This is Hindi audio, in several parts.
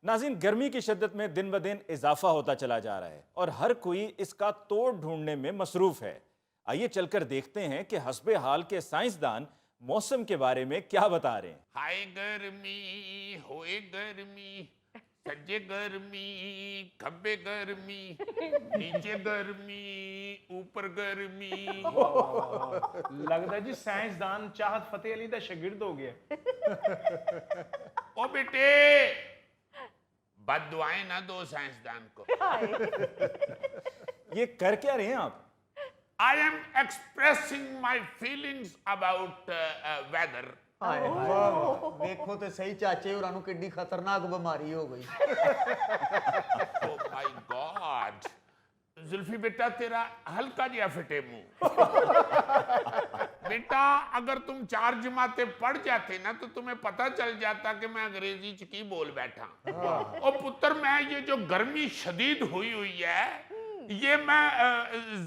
नाज़रीन, गर्मी की शिद्दत में दिन ब दिन इजाफा होता चला जा रहा है और हर कोई इसका तोड़ ढूंढने में मसरूफ है। आइए चलकर देखते हैं कि हस्बे हाल के साइंसदान मौसम के बारे में क्या बता रहे हैं। हाय गर्मी होए गर्मी, सज्जे गर्मी खब्बे गर्मी, नीचे गर्मी ऊपर गर्मी। लगता है जी साइंसदान चाहत फतेह अली दा शागिर्द हो गया। ओ बेटे, बद दुआएं ना दो साइंसदान को। ये कर क्या रहे हैं आप? I am expressing my feelings about whether. देखो तो सही चाचे होरां नूं किड्डी खतरनाक बीमारी हो गई। ओ माय गॉड, जुल्फी बेटा तेरा हल्का जिया फिटे मुंह। बेटा अगर तुम 4 जमातें पढ़ जाते ना तो तुम्हें पता चल जाता कि मैं अंग्रेजी च की बोल बैठा। और पुत्र, मैं ये जो गर्मी शदीद हुई हुई है ये मैं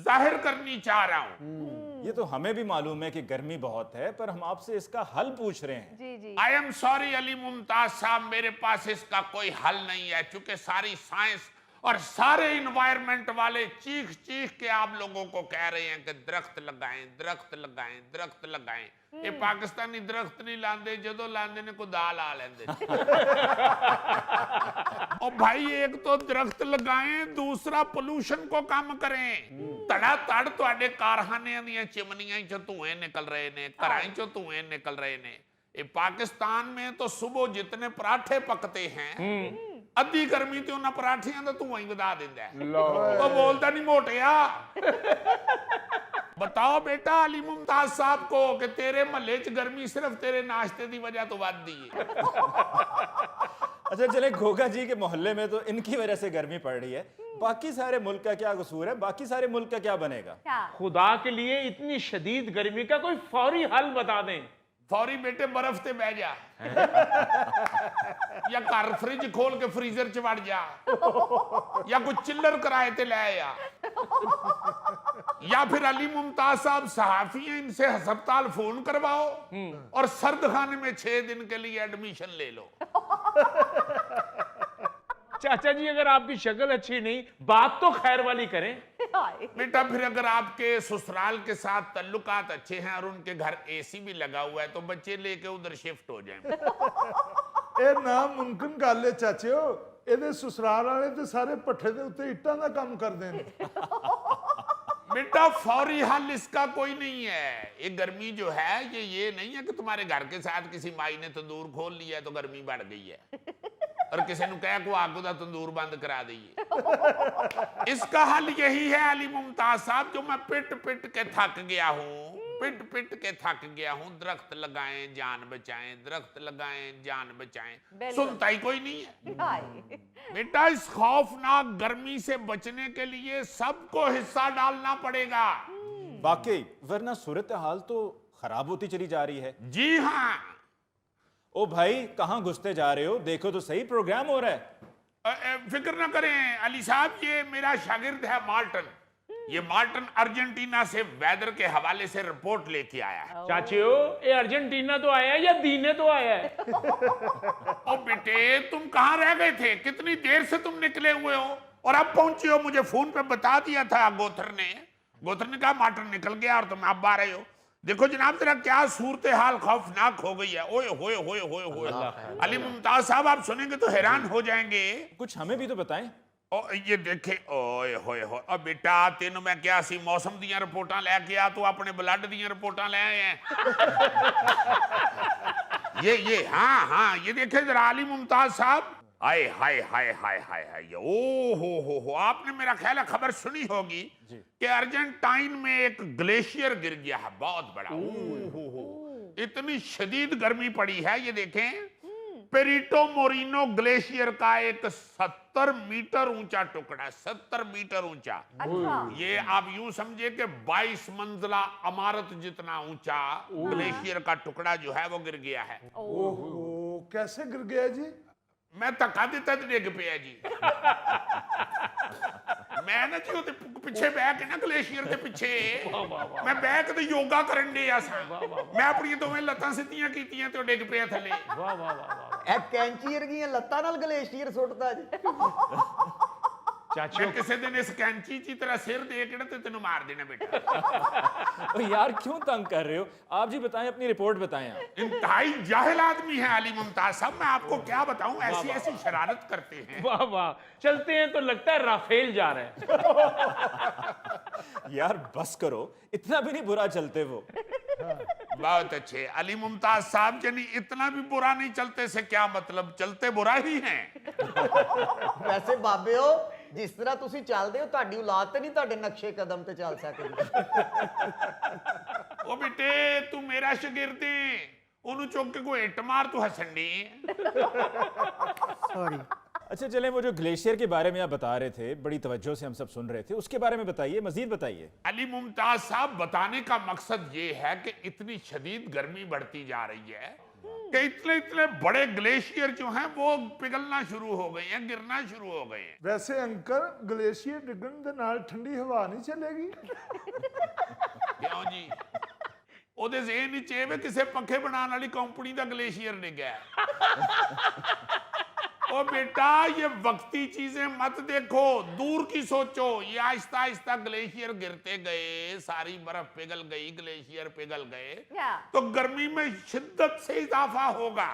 जाहिर करनी चाह रहा हूँ। ये तो हमें भी मालूम है कि गर्मी बहुत है, पर हम आपसे इसका हल पूछ रहे हैं। जी जी। I am sorry Ali Mumtaz साहब, मेरे पास इसका कोई हल नहीं है, क्योंकि सारी साइंस और सारे इन्वायरमेंट वाले चीख चीख के आप लोगों को कह रहे हैं कि दरख्त लगाएं, दरख्त लगाएं, दरख्त लगाएं। ये पाकिस्तानी दरख्त नहीं लाते, जो लाते ने को दाल आ लेंदे। और भाई एक तो दरख्त लगाएं, दूसरा पोल्यूशन को कम करें। तड़ा तड़ तुहाडे कारखाने दी चिमनियां चो धुएं निकल रहे ने, घरां चो धुएं निकल रहे ने। ये पाकिस्तान में तो सुबह जितने पराठे पकते हैं अद्धी गर्मी तो उन्हां पराठियां दा धुआं ही वधा दिंदा है। तो बोलता नहीं मोटिया। बताओ बेटा अली मुमताज साहब को कि तेरे महल्ले च गर्मी सिर्फ तेरे नाश्ते की वजह तो बढ़ती है। अच्छा चले, गोगा जी के मोहल्ले में तो इनकी वजह से गर्मी पड़ रही है, बाकी सारे मुल्क का क्या कसूर है? बाकी सारे मुल्क का क्या बनेगा? खुदा के लिए इतनी शदीद गर्मी का कोई फौरी हल बता दें। फौरी बेटे बर्फ ते बह जा, या घर फ्रिज खोल के फ्रीजर च वड़ जा, या कुछ चिल्लर किराए ते ले या फिर अली मुमताज साहब सहाफी हैं, इनसे अस्पताल फोन करवाओ और सर्द खाने में 6 दिन के लिए एडमिशन ले लो। चाचा जी अगर आपकी शक्ल अच्छी नहीं, बात तो खैर वाली करें। बेटा फिर अगर आपके ससुराल के साथ तल्लुकात अच्छे हैं और उनके घर एसी भी लगा हुआ है तो बच्चे लेके उधर शिफ्ट हो जाएं। ਇਹ ਨਾਮੁਮਕਿਨ ਗੱਲ ਹੈ ਚਾਚਿਓ, ਇਹਦੇ ससुराल वाले तो सारे पट्ठे ਦੇ ਉੱਤੇ ਇੱਟਾਂ ਦਾ ਕੰਮ ਕਰਦੇ ਨੇ। बेटा फौरी हल इसका कोई नहीं है। ये गर्मी जो है ये नहीं है कि तुम्हारे घर के साथ किसी माई ने तंदूर खोल लिया है तो गर्मी बढ़ गई है और किसी ने कहा को आग दा तंदूर बंद करा दीजिए। इसका हल यही है अली मुमताज साहब, जो मैं पिट पिट के थक गया हूँ, पिट पिट के थक गया हूँ। दरख्त लगाएं जान बचाएं, दरख्त लगाएं जान बचाएं। सुनता ही कोई नहीं है। बेटा इस खौफनाक गर्मी से बचने के लिए सबको हिस्सा डालना पड़ेगा। वाकई, वरना सूरत हाल तो खराब होती चली जा रही है। जी हाँ। ओ भाई, कहां घुसते जा रहे हो? देखो तो सही, प्रोग्राम हो रहा है। फिक्र ना करें अली साहब, ये मेरा शागिर्द है मार्टन। ये मार्टन अर्जेंटीना से वेदर के हवाले से रिपोर्ट लेके आया है। चाचियो, ये अर्जेंटीना तो आया है या दीने तो आया है? ओ बेटे, तुम कहाँ रह गए थे? कितनी देर से तुम निकले हुए हो और अब पहुंचे हो? मुझे फोन पे बता दिया था गोथर ने कहा मार्टन निकल गया और तुम अब आ रहे हो। देखो जनाब, जरा क्या सूरत हाल खौफनाक हो गई है। ओए होए होए होए होए। अली मुमताज साहब, आप सुनेंगे तो हैरान हो जाएंगे। कुछ हमें भी तो बताएं। ओ ये देखे, ओए होए होए। अब बेटा तेन मैं क्या सी मौसम दियां रिपोर्टां लैके आ, तू अपने ब्लड दियां रिपोर्टां ले आए हैं। ये हाँ ये देखे जरा अली मुमताज साहब। हाय हाय हाय हाय हाय हाय। ओ हो, आपने मेरा ख्याल है खबर सुनी होगी कि अर्जेंटाइन में एक ग्लेशियर गिर गया है, बहुत बड़ा। हो इतनी शदीद गर्मी पड़ी है। ये देखें, पेरिटो मोरिनो ग्लेशियर का एक 70 मीटर ऊंचा टुकड़ा, 70 मीटर ऊंचा। ये आप यूं समझे कि 22 मंजिला इमारत जितना ऊंचा ग्लेशियर का टुकड़ा जो है वो गिर गया है। ओहो, कैसे गिर गया जी? मैं धक्का दिता तो डिग पिया जी। मैं ना जी पिछे बह के ना ग्लेशियर के पिछे मैं बह के योगा करन दिया सा। मैं अपनी दोवें लत्तां सिद्धियां कीतियां ते डिग पिया थले। ਇਹ ਕੈਂਚੀ ਵਰਗੀਆਂ ਲੱਤਾਂ ਨਾਲ ਗਲੇਸ਼ੀਅਰ ਸੁੱਟਦਾ ਜੀ ਚਾਚਿਓ मैं किसी दिन इस कैंची की तरह सिर दे के ना ते तेनू मार देना बेटा। ओ यार क्यों तंग कर रहे हो? आप जी बताएं, अपनी रिपोर्ट बताएं आप। इंतहाई जाहिल आदमी है अली मुमताज साहब, मैं आपको क्या बताऊं, ऐसी ऐसी शरारत करते हैं। वाह वाह, चलते हैं तो लगता है राफेल जा रहे हैं। यार बस करो, इतना भी नहीं बुरा चलते वो। बहुत अच्छे अली मुमताज साहब, यानी इतना भी बुरा नहीं चलते से क्या मतलब, चलते बुरा ही हैं। ਵੈਸੇ ਬਾਬਿਓ ਜਿਸ ਤਰ੍ਹਾਂ ਤੁਸੀਂ ਚੱਲਦੇ ਹੋ ਤੁਹਾਡੀ ਔਲਾਦ ਤੇ ਨਹੀਂ ਤੁਹਾਡੇ ਨਕਸ਼ੇ ਕਦਮ ਤੇ ਚੱਲ ਸਕਦੀ ओ बेटे तू मेरा शागिर्द है, ओनू चुक के कोई हिट मार, तू हसन दी। ਸੌਰੀ अच्छा चलें, वो जो ग्लेशियर के बारे में आप बता रहे थे, बड़ी तवज्जो से हम सब सुन रहे थे, उसके बारे में बताइए, मजीद बताइए। अली मुमताज साहब, बताने का मकसद ये है कि इतनी शदीद गर्मी बढ़ती जा रही है कि इतने इतने बड़े ग्लेशियर जो हैं वो पिघलना शुरू हो गए हैं, गिरना शुरू हो गए हैं। ਵੈਸੇ ਅੰਕਲ ਗਲੇਸ਼ੀਅਰ ਡਿੱਗਣ ਦੇ ਨਾਲ ਠੰਡੀ ਹਵਾ ਨਹੀਂ ਚੱਲੇਗੀ क्यों जी? ਉਹਦੇ ਜ਼ੇਨ ਵਿੱਚ ਇਹ ਵੇ ਕਿਸੇ ਪੱਖੇ ਬਣਾਉਣ ਵਾਲੀ ਕੰਪਨੀ ਦਾ ग्लेशियर डिगा है। ओ बेटा ये वक्ती चीजें मत देखो, दूर की सोचो। ये आहिस्ता आहिस्ता ग्लेशियर गिरते गए, सारी बर्फ पिघल गई, ग्लेशियर पिघल गए, तो गर्मी में शिद्दत से इजाफा होगा।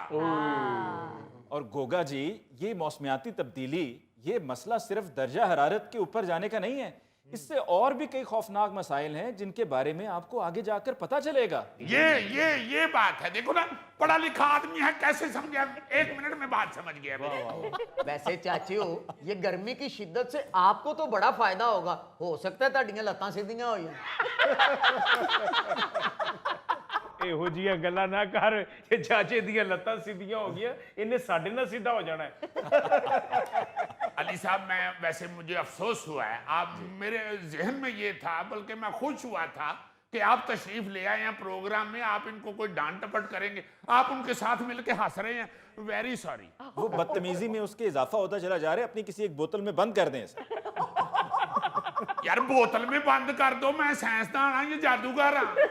और गोगा जी, ये मौसमियाती तब्दीली, ये मसला सिर्फ दर्जा हरारत के ऊपर जाने का नहीं है, इससे और भी कई खौफनाक मसाइल हैं जिनके बारे में आपको आगे जाकर पता चलेगा। ये बात है, देखो ना, पढ़ा लिखा आदमी है, कैसे समझा, 1 मिनट में बात समझ गया मेरी। वैसे चाचियो ये गर्मी की शिद्दत से आपको तो बड़ा फायदा होगा, हो सकता है ਤੁਹਾਡੀਆਂ ਲੱਤਾਂ ਸਿੱਧੀਆਂ ਹੋ ਜਾਣ ਇਹੋ ਜਿਹੀਆਂ ਗੱਲਾਂ ਨਾ ਕਰ, ਇਹ ਚਾਚੇ ਦੀਆਂ ਲੱਤਾਂ ਸਿੱਧੀਆਂ ਹੋ ਗਈਆਂ, ਇਹਨੇ ਸਾਡੇ ਨਾਲ ਸਿੱਧਾ ਹੋ ਜਾਣਾ ਹੈ। अली साहब, मैं वैसे मुझे अफसोस हुआ है, आप मेरे जहन में ये था, बल्कि मैं खुश हुआ था कि आप तशरीफ ले आए हैं प्रोग्राम में, आप इनको कोई डांट टपट करेंगे, आप उनके साथ मिलके हंस रहे हैं, वेरी सॉरी। वो बदतमीजी में उसके इजाफा होता चला जा रहा है, अपनी किसी एक बोतल में बंद कर दें इसे। यार बोतल में बंद कर दो, मैं साइंसदान हाँ, ये जादूगर हाँ।